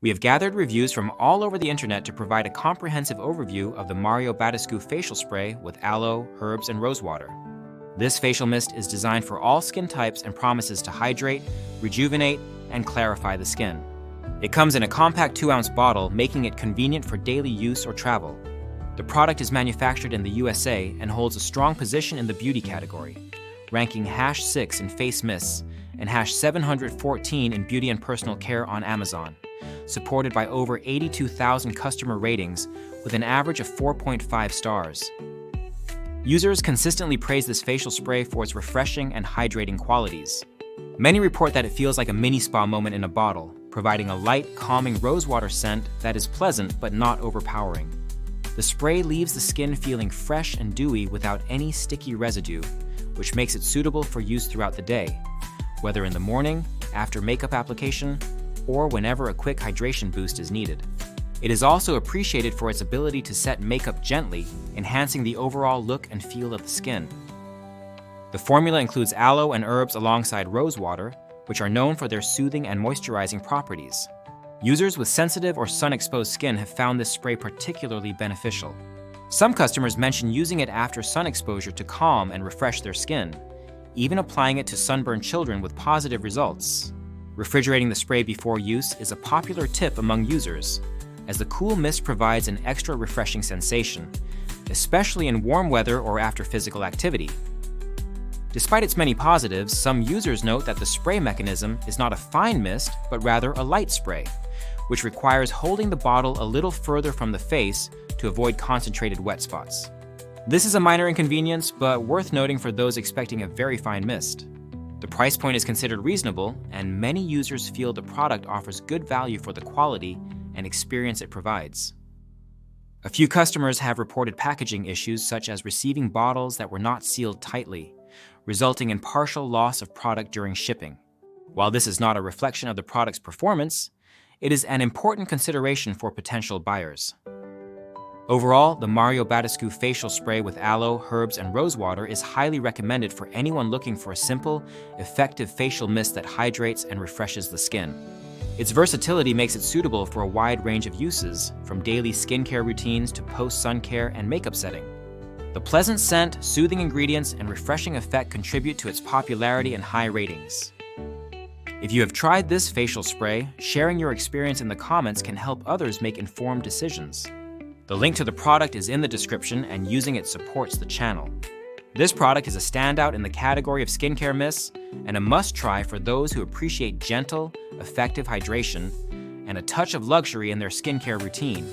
We have gathered reviews from all over the internet to provide a comprehensive overview of the Mario Badescu Facial Spray with aloe, herbs, and rosewater. This facial mist is designed for all skin types and promises to hydrate, rejuvenate, and clarify the skin. It comes in a compact 2-ounce bottle, making it convenient for daily use or travel. The product is manufactured in the USA and holds a strong position in the beauty category, ranking #6 in face mists and #714 in beauty and personal care on Amazon, supported by over 82,000 customer ratings with an average of 4.5 stars. Users consistently praise this facial spray for its refreshing and hydrating qualities. Many report that it feels like a mini spa moment in a bottle, providing a light, calming rosewater scent that is pleasant but not overpowering. The spray leaves the skin feeling fresh and dewy without any sticky residue, which makes it suitable for use throughout the day, whether in the morning, after makeup application, or whenever a quick hydration boost is needed. It is also appreciated for its ability to set makeup gently, enhancing the overall look and feel of the skin. The formula includes aloe and herbs alongside rosewater, which are known for their soothing and moisturizing properties. Users with sensitive or sun-exposed skin have found this spray particularly beneficial. Some customers mention using it after sun exposure to calm and refresh their skin, even applying it to sunburned children with positive results. Refrigerating the spray before use is a popular tip among users, as the cool mist provides an extra refreshing sensation, especially in warm weather or after physical activity. Despite its many positives, some users note that the spray mechanism is not a fine mist, but rather a light spray, which requires holding the bottle a little further from the face to avoid concentrated wet spots. This is a minor inconvenience, but worth noting for those expecting a very fine mist. The price point is considered reasonable, and many users feel the product offers good value for the quality and experience it provides. A few customers have reported packaging issues, such as receiving bottles that were not sealed tightly, resulting in partial loss of product during shipping. While this is not a reflection of the product's performance, it is an important consideration for potential buyers. Overall, the Mario Badescu Facial Spray with aloe, herbs, and rosewater is highly recommended for anyone looking for a simple, effective facial mist that hydrates and refreshes the skin. Its versatility makes it suitable for a wide range of uses, from daily skincare routines to post-sun care and makeup setting. The pleasant scent, soothing ingredients, and refreshing effect contribute to its popularity and high ratings. If you have tried this facial spray, sharing your experience in the comments can help others make informed decisions. The link to the product is in the description, and using it supports the channel. This product is a standout in the category of skincare mists and a must-try for those who appreciate gentle, effective hydration and a touch of luxury in their skincare routine.